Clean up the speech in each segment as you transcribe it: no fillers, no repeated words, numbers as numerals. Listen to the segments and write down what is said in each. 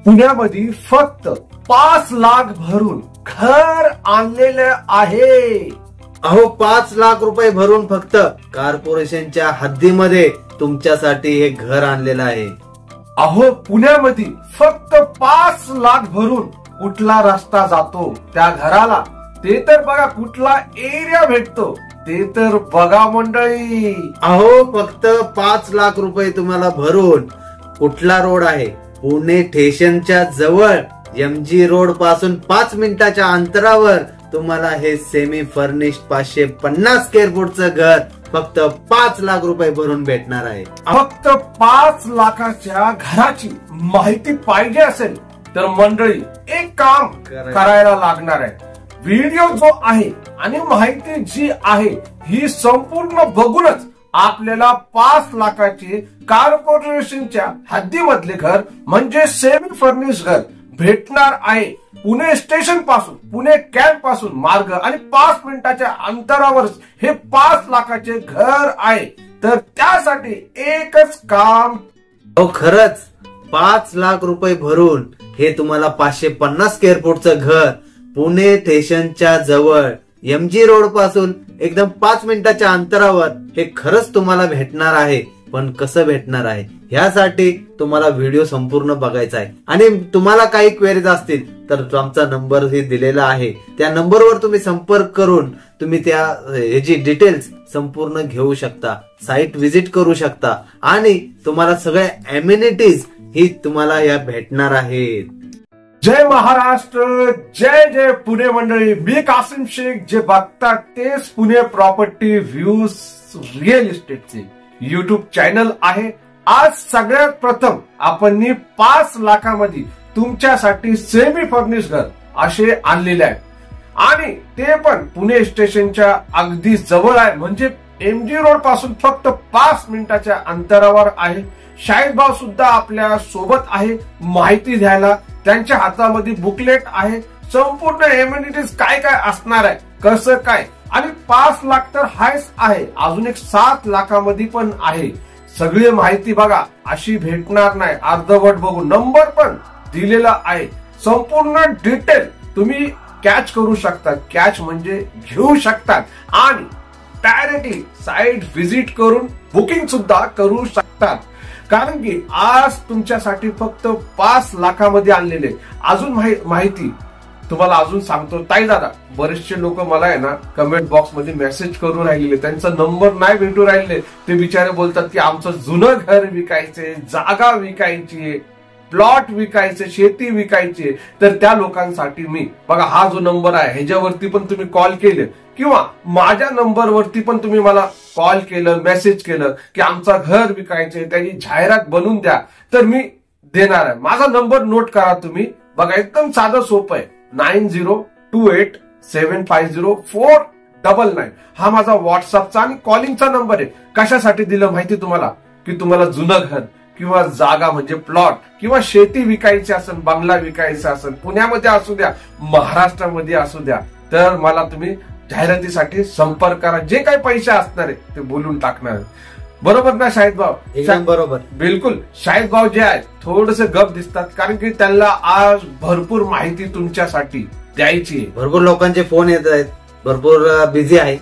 पुण्यामध्ये फक्त 5 लाख भरून घर आणलेले आहे। अहो 5 लाख रुपये भरून फक्त कॉर्पोरेशनच्या हद्दीमध्ये तुमच्यासाठी हे घर आणलेलं आहे। अहो पुण्यामध्ये फक्त 5 लाख भरून कुठला रस्ता जातो त्या घराला, ते तर बघा, कुठला एरिया भेटतो ते तर बघा मंडळी। अहो फक्त 5 लाख रुपये तुम्हाला भरून कुठला रोड आहे, पुणे स्टेशनच्या जवळ MG रोड पासून 5 मिनिटाच्या अंतरावर तुम्हाला हे सेमी फर्निश्ड 550 स्क्वेअर फूटचं घर फक्त 5 लाख रुपये भरून भेटणार आहे। फक्त 5 लाखाच्या घराची माहिती पाहिजे असेल तर मंडळी एक काम करायला लागणार आहे। व्हिडिओ जो आहे आणि माहिती जी आहे ही संपूर्ण बघूनच आपल्याला 5 लाखाचे कॉर्पोरेशनच्या हद्दीमधले घर म्हणजे सेमी फर्निश्ड घर भेटणार आहे। पुणे स्टेशन पासून, पुणे कॅम्प पासून मार्ग आणि 5 मिनिटाच्या अंतरावर हे 5 लाखाचे घर आहे। तर त्यासाठी एकच काम, खरंच 5 लाख रुपये भरून हे तुम्हाला 550 स्क्वेअर फूटचं घर पुणे स्टेशनच्या जवळ MG रोड पासून एकदम 5 मिनिटाच्या अंतरावर हे खरंच तुम्हाला भेटणार आहे। पण कसं भेटणार आहे ह्यासाठी तुम्हाला व्हिडिओ संपूर्ण बघायचा आहे। आणि तुम्हाला काही क्वेरीज असतील तर आमचा नंबर हे दिलेला आहे, त्या नंबरवर तुम्ही संपर्क करून तुम्ही त्या ह्याची डिटेल्स संपूर्ण घेऊ शकता, साइट व्हिजिट करू शकता आणि तुम्हाला सगळ्या अम्युनिटीज ही तुम्हाला या भेटणार आहेत। जय महाराष्ट्र, जय जय पुणे मंडळी। मी कासिम शेख, जे बघतात तेच पुणे प्रॉपर्टी व्ह्यूज रिअल इस्टेटचे YouTube चॅनल आहे। आज सगळ्यात प्रथम आपण 5 लाखामध्ये तुमच्यासाठी सेमी फर्निश्ड घर असे आणलेले आहे आणि ते पण पुणे स्टेशनच्या अगदी जवळ आहे, म्हणजे MG रोड पासून फक्त 5 मिनिटाच्या अंतरावर आहे। शाहीद भाऊ सुद्धा आपल्या सोबत आहे माहिती द्यायला। त्यांच्या हातामध्ये बुकलेट आहे, संपूर्ण एम्युनिटीज काय काय असणार आहे, कसं काय, आणि 5 लाख तर हायच आहे, अजून एक 7 लाखामध्ये पण आहे। सगळी माहिती बघा अशी भेटणार नाही, अर्धवट बघू। नंबर पण दिलेला आहे, संपूर्ण डिटेल तुम्ही कॅच करू शकता, कॅच म्हणजे घेऊ शकतात आणि डायरेक्टली साइट व्हिजिट करून बुकिंग सुद्धा करू शकतात। कारण की आज तुमच्यासाठी फक्त 5 लाखामध्ये आणलेले। अजून माहिती तुम्हाला अजून सांगतो। ताई दादा, बरेचसे लोक मला आहे ना कमेंट बॉक्स मध्ये मेसेज करून राहिलेले, त्यांचा नंबर नाही भेटू राहिले, ते बिचारे बोलतात की आमचं जुनं घर विकायचे, जागा विकायची, प्लॉट विकायचे, शेती विकायची। तर त्या लोकांसाठी मी बघा हा जो नंबर आहे ह्याच्यावरती पण तुम्ही कॉल केले किंवा माझ्या नंबरवरती पण तुम्ही मला कॉल केलं, मेसेज केलं की आमचं घर विकायचे, त्याची जाहिरात बनवून द्या, तर मी देणार आहे। माझा नंबर नोट करा तुम्ही, बघा एकदम साधं सोपं आहे, 9028750499 हा माझा व्हॉट्सअपचा आणि कॉलिंगचा नंबर आहे। कशासाठी दिलं माहिती तुम्हाला, की तुम्हाला जुनं घर किंवा जागा म्हणजे प्लॉट किंवा शेती विकायची असेल, बंगला विकायचा असेल, पुण्यामध्ये असू द्या, महाराष्ट्रामध्ये असू द्या, तर मला तुम्ही जाहिरातीसाठी संपर्क करा। जे काही पैसे असणार आहे ते बोलून टाकणार, बरोबर ना शाहीद भाऊ? एकदम बरोबर, बिलकुल। शाहीद भाऊ जे आहेत थोडेसे गप दिसतात, कारण की त्यांना आज भरपूर माहिती तुमच्यासाठी द्यायची। भरपूर लोकांचे फोन येत आहेत, भरपूर बिझी आहे,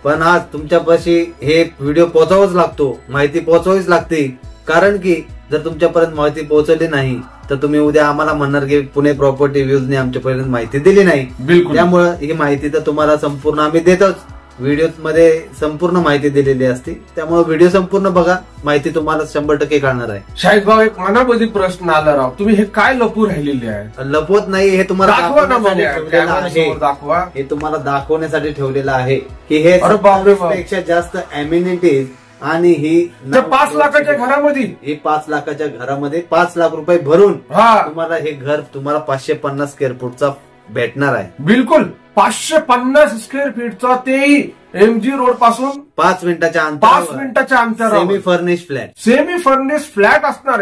पण आज तुमच्यापाशी हे व्हिडिओ पोहोचावाच लागतो, माहिती पोहोचवावीच लागते। कारण की जर तुमच्यापर्यंत माहिती पोहोचवली नाही तर तुम्ही उद्या आम्हाला म्हणणार की पुणे प्रॉपर्टी व्ह्यूजने आमच्यापर्यंत माहिती दिली नाही। बिलकुल, त्यामुळे ही माहिती तर तुम्हाला संपूर्ण आम्ही देतोच, व्हिडिओ मध्ये संपूर्ण माहिती दिलेली असते, त्यामुळे व्हिडिओ संपूर्ण बघा, माहिती तुम्हाला 100% कळणार आहे। शाहीद भाऊ, एक मनामध्ये प्रश्न आला राव, तुम्ही हे काय लपू राहिलेले आहे? लपवत नाही, हे तुम्हाला दाखवा, हे तुम्हाला दाखवण्यासाठी ठेवलेलं आहे की हे पेक्षा जास्त अम्युनिटीज आणि ही 5 लाखाच्या घरामध्ये, हे 5 लाखाच्या घरामध्ये 5 लाख रुपये भरून तुम्हाला हे घर तुम्हाला 550 स्क्वेअर फूटचा भेटणार आहे। बिलकुल, 550 स्क्वेअर फीटचा, तेही MG रोड पासून 5 मिनिटाच्या अंतरावर semi furnished flat, semi furnished flat असणार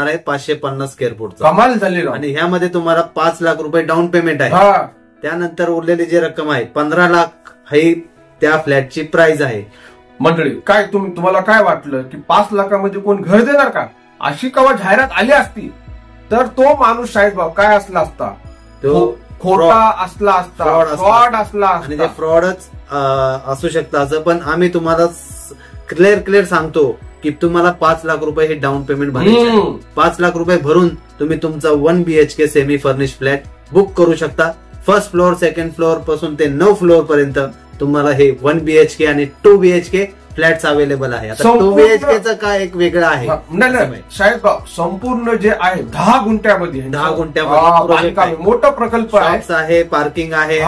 आहे, 550 स्क्वेअर फूटचा। कमाल झाली। आणि ह्यामध्ये तुम्हाला 5 लाख रुपये डाऊन पेमेंट आहे, त्यानंतर उरलेली जी रक्कम आहे 15 लाख ही त्या फ्लॅटची प्राइस आहे। मंडळी, काय तुम्हाला काय वाटलं की 5 लाखामध्ये कोण घर देणार का? अशी कवा जाहिरात आली असती तर तो माणूस शाहीद भाऊ काय असला असता, तो खोटा असला असता, फ्रॉड असला असता. आणि ते फ्रॉडच असू शकतं असं. पण आम्ही तुम्हाला क्लिअर सांगतो की तुम्हाला 5 लाख रुपये हे डाऊन पेमेंट भरायचे. 5 लाख रुपये भरून तुम्ही तुमचा 1 BHK semi furnish flat book करू शकता. फर्स्ट फ्लोअर, सेकंड फ्लोअर पासून ते 9 फ्लोअर पर्यंत तुम्हाला हे 1 BHK आणि 2 BHK फ्लॅट्स अवेलेबल आहे. आता 2 BHK काय एक वेगळं आहे. नाही शाहीद भाऊ, संपूर्ण जे आहे 10 गुंठ्यामध्ये, 10 गुंठ्यामध्ये मोठा प्रकल्प आहे, पार्किंग आहे,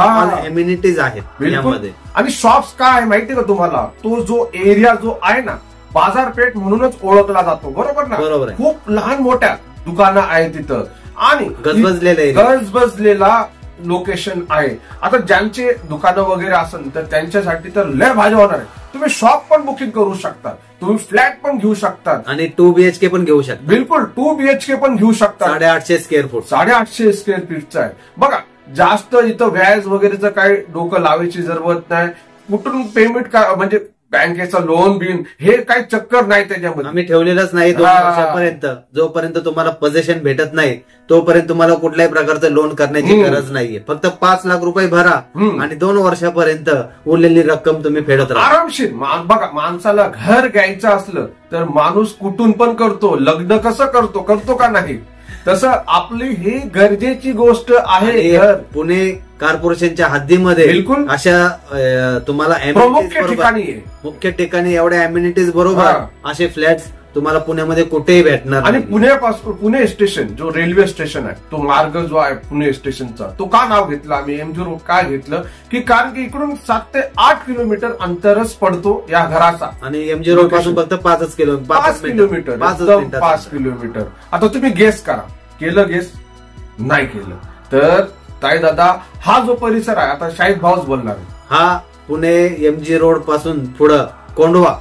एम्युनिटीज आहेत यामध्ये. आणि शॉप्स काय आहे माहितीये का तुम्हाला, तो जो एरिया जो आहे ना, बाजारपेठ म्हणूनच ओळखला जातो, बरोबर ना. बरोबर. खूप लहान मोठ्या दुकानं आहेत तिथं आणि गजबजलेला लोकेशन आहे. आता ज्यांचे दुकानं वगैरे असेल तर त्यांच्यासाठी तर लय भाजी होणार आहे. तुम्ही शॉप पण बुकिंग करू शकता, तुम्ही फ्लॅट पण घेऊ शकतात आणि 2 BHK पण घेऊ शकता. बिलकुल 2 BHK पण घेऊ शकता. 850 स्क्वेअर फूट, 850 स्क्वेअर फीटचा आहे. बघा, जास्त इथं व्याज वगैरेचं काही डोकं लावायची जरूरत नाही. कुठून पेमेंट म्हणजे बँकेचं लोन बिन हे काही चक्कर नाही त्याच्यामध्ये. आम्ही ठेवलेलंच नाही 2 वर्षापर्यंत. जोपर्यंत तुम्हाला पोझिशन भेटत नाही तोपर्यंत तुम्हाला कुठल्याही प्रकारचं लोन करण्याची गरज नाहीये. फक्त 5 लाख रुपये भरा आणि 2 वर्षापर्यंत उरलेली रक्कम तुम्ही फेडत राहा आरामशीर. बघा, माणसाला घर घ्यायचं असलं तर माणूस कुठून पण करतो, लग्न कसं करतो का नाही, तसं आपली ही गरजेची गोष्ट आहे. पुणे कॉर्पोरेशनच्या हद्दीमध्ये बिलकुल अशा तुम्हाला मुख्य ठिकाणी एवढ्या अम्युनिटीज बरोबर असे फ्लॅट्स तुम्हाला पुण्यामध्ये कुठेही भेटणार. आणि पुणे स्टेशन जो रेल्वे स्टेशन आहे, तो मार्ग जो आहे पुणे स्टेशनचा, तो का नाव घेतलं आम्ही MG रोड काय घेतलं की कारण की इकडून 7 ते 8 किलोमीटर अंतरच पडतो या घराचा. आणि MG रोड पासून फक्त 5 किलोमीटर. आता तुम्ही गेस करा, केलं गेस नाही केलं तर ताई दादा, हा जो परिसर आहे, आता शाहीद भाऊच बोलणार, हा पुणे MG रोड पासून पुढं कोंडवा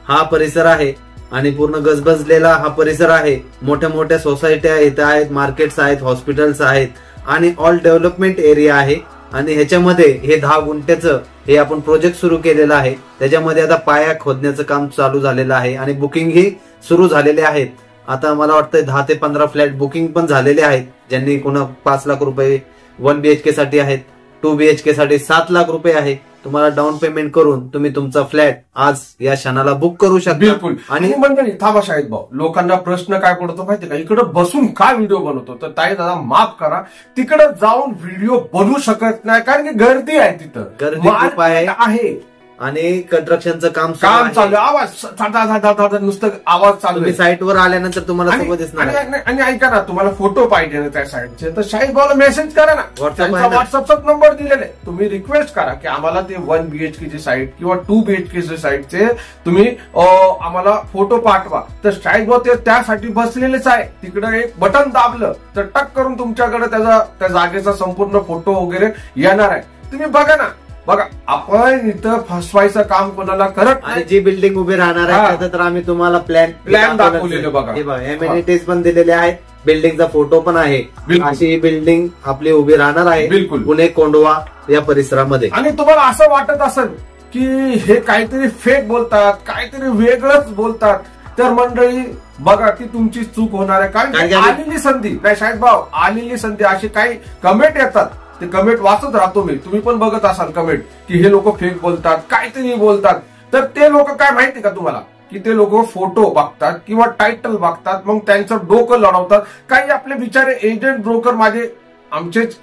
हा परिसर आहे आणि पूर्ण गजबजलेला हा परिसर आहे. मोठ्या मोठ्या सोसायट्या इथं आहेत, मार्केट्स आहेत, हॉस्पिटल्स आहेत आणि ऑल डेव्हलपमेंट एरिया आहे. आणि ह्याच्यामध्ये हे 10 गुंठ्याचं हे आपण प्रोजेक्ट सुरू केलेलं आहे. त्याच्यामध्ये आता पाया खोदण्याचं काम चालू झालेलं आहे आणि बुकिंगही सुरू झालेले आहेत. आता मला वाटतं 10 ते 15 फ्लॅट बुकिंग पण झालेले आहेत. ज्यांनी कोणा 5 लाख रुपये 1 BHK साठी आहेत, 2 BHK साठी 7 लाख रुपये आहे. तुम्हाला डाऊन पेमेंट करून तुम्ही तुमचा फ्लॅट आज या क्षणाला बुक करू शकता. बिलकुल. आणि मंडळी थांबा शाहीद भाऊ, लोकांना प्रश्न काय पडतो माहिती का, इकडे बसून काय व्हिडिओ बनवतो, तर ताई दादा माफ करा, तिकडे जाऊन व्हिडिओ बनवू शकत नाही कारण की गर्दी आहे, तिथं गर्दी खूप आहे आणि कंस्ट्रक्शनचं काम चालू, आवाज नुसतं आवाज चालू. साईटवर आल्यानंतर तुम्हाला सगळं दिसणार. आणि ऐका ना, तुम्हाला फोटो पाहिजे ना त्या साईटचे, तर शाहीद भाऊला मेसेज करा ना, व्हॉट्सअपचा नंबर दिलेला आहे. तुम्ही रिक्वेस्ट करा की आम्हाला ते 1 BHK ची साईट किंवा 2 BHK ची साईटचे तुम्ही आम्हाला फोटो पाठवा. तर शाहीद भाऊ ते त्यासाठी बसलेलेच आहे. तिकडे एक बटन दाबलं तर टक करून तुमच्याकडे त्या जागेचा संपूर्ण फोटो वगैरे येणार आहे. तुम्ही बघा ना. बघा, आपण इथं फसवायचं काम कोणाला करत नाही. जी बिल्डिंग उभी राहणार आहे तर आम्ही तुम्हाला प्लॅन दाखवलेलं बघा, एम्युनिटीज पण दिलेले आहेत, बिल्डिंगचा फोटो पण आहे. अशी ही बिल्डिंग आपली उभी राहणार आहे बिलकुल पुणे कोंडवा या परिसरामध्ये. आणि तुम्हाला असं वाटत असेल की हे काहीतरी फेक बोलतात, काहीतरी वेगळंच बोलतात, तर मंडळी बघा ती तुमची चूक होणार आहे. कारण आलेली संधी नाही शाहीद भाऊ, आलेली संधी अशी काही कमेंट येतात, ते कमेंट वाचत राहतो मी, तुम्ही पण बघत असाल कमेंट की हे लोक फेक बोलतात, काहीतरी बोलतात. तर ते लोक काय माहिती का तुम्हाला, की ते लोक फोटो बघतात किंवा टायटल बघतात, मग त्यांचं डोकं लढवतात. काही आपले बिचारे एजंट ब्रोकर माझे आमचेच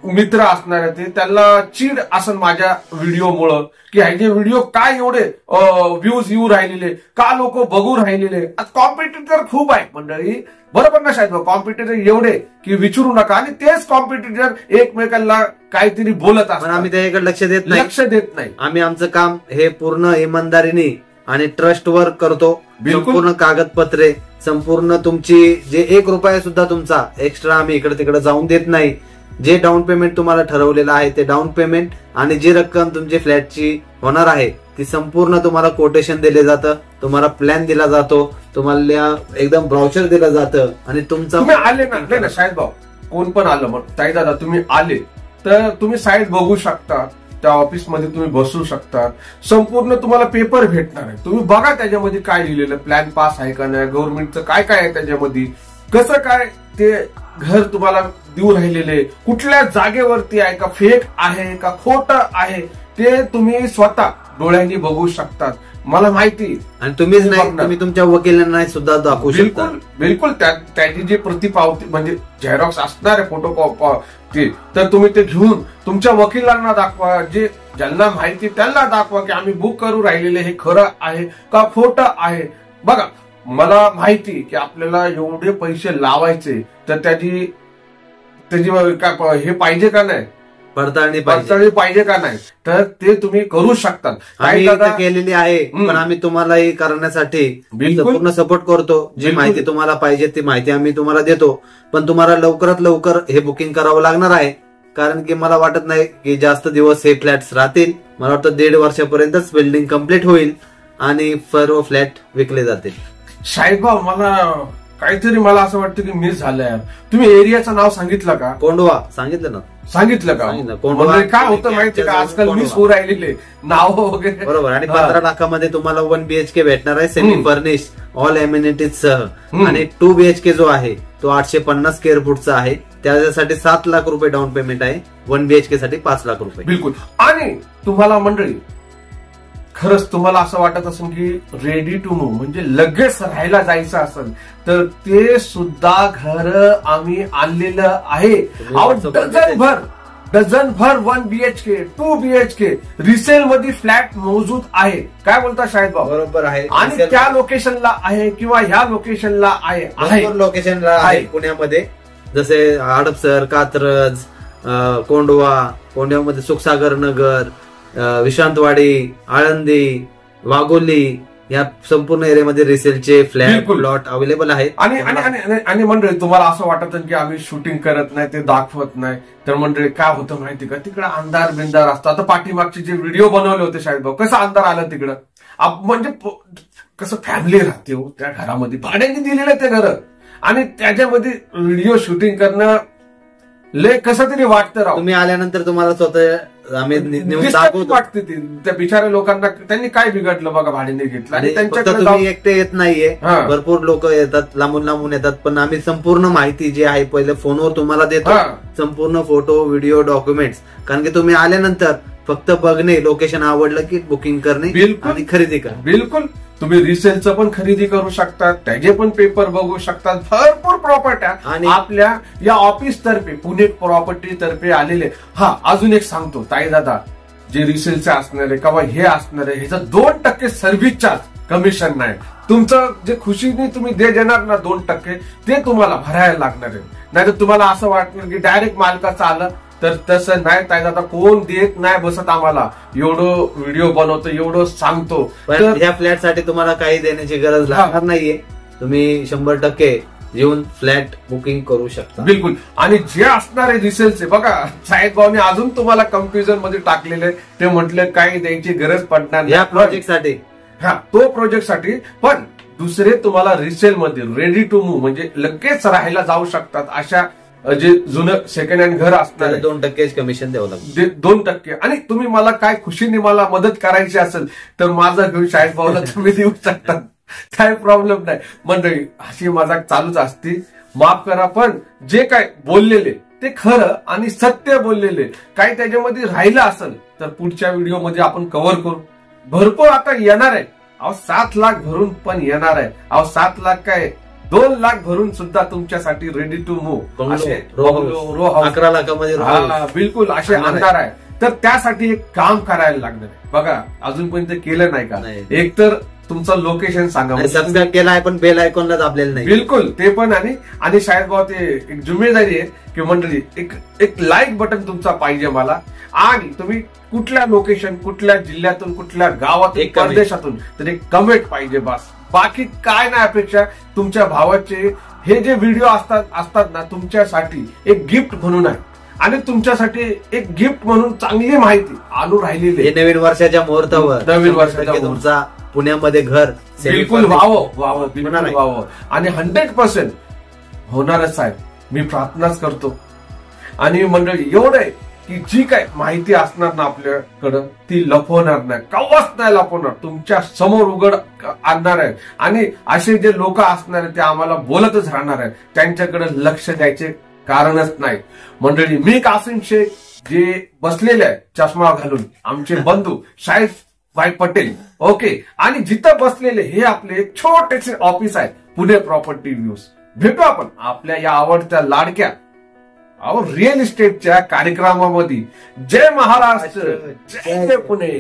मित्र असणार आहे, ते त्यांना चीड असेल माझ्या व्हिडिओमुळं की ह्याचे व्हिडिओ काय एवढे व्ह्यूज येऊ राहिलेले, का लोक बघू राहिलेले. कॉम्पिटिटर खूप आहे मंडळी, बरोबर ना शाहीद भाऊ, कॉम्पिटिटर एवढे की विचारू नका. आणि तेच कॉम्पिटिटर एकमेकांना काहीतरी बोलत असतात, आम्ही त्याच्याकडे लक्ष देत नाही. आम्ही आमचं काम हे पूर्ण इमानदारीने आणि ट्रस्टवर करतो. संपूर्ण कागदपत्रे, संपूर्ण तुमची जे 1 रुपया सुद्धा तुमचा एक्स्ट्रा आम्ही इकडे तिकडे जाऊन देत नाही. जे डाऊन पेमेंट तुम्हाला ठरवलेलं आहे ते डाऊन पेमेंट आणि जी रक्कम तुमची फ्लॅटची होणार आहे ती संपूर्ण तुम्हाला कोटेशन दिले जातं, तुम्हाला प्लॅन दिला जातो, तुम्हाला एकदम ब्राउचर दिलं जातं. आणि तुम्ही आले ना शाहीद भाऊ, कोण पण आलं मग ताई दादा तुम्ही आले तर तुम्ही साईट बघू शकता, त्या ऑफिसमध्ये तुम्ही बसू शकता, संपूर्ण तुम्हाला पेपर भेटणार आहे. तुम्ही बघा त्याच्यामध्ये काय लिहिलेलं, प्लॅन पास आहे का नाही, गव्हर्नमेंटचं काय काय आहे त्याच्यामध्ये, कसं काय ते घर तुम्हाला देऊ राहिलेले कुठल्या जागेवरती आहे, का फेक आहे का खोटं आहे, ते तुम्ही स्वतः डोळ्यांनी बघू शकतात. मला माहिती आणि तुम्हीच नाही, तुम्ही तुमच्या वकिलांना सुद्धा दाखवू शकता. बिलकुल त्याची जी प्रतिपावती म्हणजे झेरॉक्स असणार आहे फोटो ते, तर तुम्ही ते घेऊन तुमच्या वकिलांना दाखवा, जे ज्यांना माहिती त्यांना दाखवा की आम्ही बुक करू राहिलेले हे खरं आहे का खोटं आहे. बघा मला माहिती की आपल्याला एवढे पैसे लावायचे, तर त्याची हे पाहिजे का नाही, पडताळणी पाहिजे का नाही, तर ते तुम्ही करू शकता. केलेली आहे, पण आम्ही तुम्हाला हे करण्यासाठी पूर्ण सपोर्ट करतो. जी माहिती तुम्हाला पाहिजे ती माहिती आम्ही तुम्हाला देतो, पण तुम्हाला लवकरात लवकर हे बुकिंग करावं लागणार आहे. कारण की मला वाटत नाही की जास्त दिवस हे फ्लॅट्स राहतील. मला वाटतं 1.5 वर्षापर्यंतच बिल्डिंग कम्प्लीट होईल आणि सर्व फ्लॅट विकले जातील. शाहीदभाऊ मला असं वाटतं की मिस झालंय. तुम्ही एरियाचं नाव सांगितलं का? कोंडवा सांगितलं ना. सांगितलं का? काय होतं माहितीये का, आजकाल मिस होऊ राहिलेले नाव वगैरे. बरोबर. आणि 15 लाखामध्ये तुम्हाला 1 BHK भेटणार आहे, सेमी फर्निश, ऑल एम्युनिटीज सह. आणि 2 BHK जो आहे तो 850 स्क्वेअर फूटचा आहे. त्याच्यासाठी 7 लाख रुपये डाऊन पेमेंट आहे. 1 BHK साठी 5 लाख रुपये. बिलकुल. आणि तुम्हाला मंडळी खरंच तुम्हाला असं वाटत असेल की रेडी टू मूव्ह म्हणजे लगेच राहायला जायचं असेल, तर ते सुद्धा घर आम्ही आणलेलं आहे. डझनभर 1 BHK 2 BHK रिसेल मध्ये फ्लॅट मौजूद आहे. काय बोलता शाहीदभाऊ? बरोबर आहे. आणि त्या लोकेशनला आहे किंवा ह्या लोकेशनला आहे. लोकेशनला आहे पुण्यामध्ये, जसे हडपसर, कात्रज, कोंडव्यामध्ये सुखसागर नगर, विश्रांतवाडी, आळंदी, वाघोली या संपूर्ण एरियामध्ये रिसेलचे फ्लॅट प्लॉट अवेलेबल आहेत. आणि मंडळी तुम्हाला असं वाटत की आम्ही शूटिंग करत नाही, ते दाखवत नाही, तर मंडळी काय होतं माहिती का, तिकडे अंधार बिंदार असतो. आता पाठीमागचे जे व्हिडिओ बनवले होते शाहीदभाऊ, कसं अंधार आलं तिकडं, म्हणजे कसं फॅमिली राहते हो त्या घरामध्ये, भाड्याने दिलेलं ते घर, आणि त्याच्यामध्ये व्हिडिओ शूटिंग करणं लय कसं तरी वाटतं राव. तुम्ही आल्यानंतर तुम्हाला स्वतः आम्ही वाटते त्या बिचाऱ्या लोकांना, त्यांनी काय बिघडलं बघा भाडीने घेतलं. आणि त्यांच्याकडे तुम्ही एकटे येत नाहीये, भरपूर लोक येतात, लांबून येतात, पण आम्ही संपूर्ण माहिती जी आहे पहिले फोनवर तुम्हाला देतो, संपूर्ण फोटो, व्हिडिओ, डॉक्युमेंट्स. कारण की तुम्ही आल्यानंतर फक्त बघणे, लोकेशन आवडलं की बुकिंग करणे आणि खरेदी करा. बिलकुल. तुम्ही रिसेलचं पण खरेदी करू शकतात, त्याचे पण पेपर बघू शकतात. भरपूर प्रॉपर्ट्या आणि आपल्या या ऑफिस तर्फे, पुणे प्रॉपर्टी तर्फे आलेले. अजून एक सांगतो ताई दादा, जे रिसेलचे असणार आहे किंवा हे असणार आहे, ह्याचं 2% सर्व्हिस चार्ज कमिशन नाही. तुमचं जे खुशीने तुम्ही देणार ना 2%, ते तुम्हाला भरायला लागणार आहे. नाहीतर तुम्हाला असं वाटणार की डायरेक्ट मालकाचं आलं, तर तसं नाही ताई दादा, कोण देत नाही बसत आम्हाला. एवढं व्हिडिओ बनवतो, एवढं सांगतो. तर ह्या फ्लॅटसाठी तुम्हाला काही देण्याची गरज लागणार नाहीये. तुम्ही 100% येऊन फ्लॅट बुकिंग करू शकता. बिलकुल. आणि जे असणार आहे रिसेलचे, बघा शाहीदभाऊने अजून तुम्हाला कन्फ्युजन मध्ये टाकलेले, ते म्हटले काही द्यायची गरज पडणार नाही या प्रोजेक्टसाठी. तो प्रोजेक्टसाठी. पण दुसरे तुम्हाला रिसेल मध्ये रेडी टू मूव्ह म्हणजे लगेच राहायला जाऊ शकतात, अशा जे जुनं सेकंड हँड घर असणार 2% कमिशन द्यावं लागतं. 2%. आणि तुम्ही मला काय खुशीने मला मदत करायची असेल तर माझं घेऊन शाहीदभाऊला तुम्ही देऊ शकता, काय प्रॉब्लेम नाही. मंडळी अशी मजाक चालूच असती, माफ करा, पण जे काय बोललेले ते खरं आणि सत्य बोललेले. काही त्याच्यामध्ये राहिलं असेल तर पुढच्या व्हिडिओमध्ये आपण कव्हर करू. भरपूर आता येणार आहे. 7 लाख भरून पण येणार आहे. 7 लाख काय 2 लाख भरून सुद्धा तुमच्यासाठी रेडी टू मूव्ह असे 11 लाखामध्ये. बिलकुल असे अंधार आहे. तर त्यासाठी एक काम करायला लागणार आहे. बघा अजूनपर्यंत केलं नाही का, एक तर तुमचं लोकेशन सांगा, सबस्क्राईब केलं आहे पण बेल आयकॉनला दाबलेलं नाही. बिलकुल ते पण. आणि शाहीदभाऊ ते एक जिम्मेदारी आहे की मंडळी एक लाईक बटन तुमचा पाहिजे मला. आणि तुम्ही कुठल्या लोकेशन, कुठल्या जिल्ह्यातून, कुठल्या गावातून, परदेशातून, तर एक कमेंट पाहिजे बस. बाकी काय नाही अपेक्षा. तुमच्या भावाचे हे जे व्हिडिओ असतात ना, तुमच्यासाठी एक गिफ्ट म्हणून आहे. आणि तुमच्यासाठी एक गिफ्ट म्हणून चांगली माहिती आणून राहिलेली नवीन वर्षाच्या मुहूर्तावर. नवीन वर्षाच्या तुमचा पुण्यामध्ये घर बिलकुल व्हावं आणि 100% होणारच आहे. मी प्रार्थनाच करतो. आणि मंडळी एवढं आहे की जी काय माहिती असणार ना आपल्याकडं, ती लपवणार नाही, कवाच नाही लपवणार. तुमच्या समोर उघड आणणार आहे आणि असे जे लोक असणार आहेत ते आम्हाला बोलतच राहणार आहेत, त्यांच्याकडे लक्ष द्यायचे कारणच नाही. मंडळी, मी कासिम शेख जे बसलेले आहेत चष्मा घालून, आमचे बंधू शाहीद भाई पटेल, ओके, आणि जिथं बसलेले हे आपले छोटेसे ऑफिस आहे पुणे प्रॉपर्टी व्ह्यूज. भेटू आपण आपल्या या आवडत्या लाडक्या रिअल इस्टेटच्या कार्यक्रमामध्ये. जय महाराष्ट्र, जय पुणे.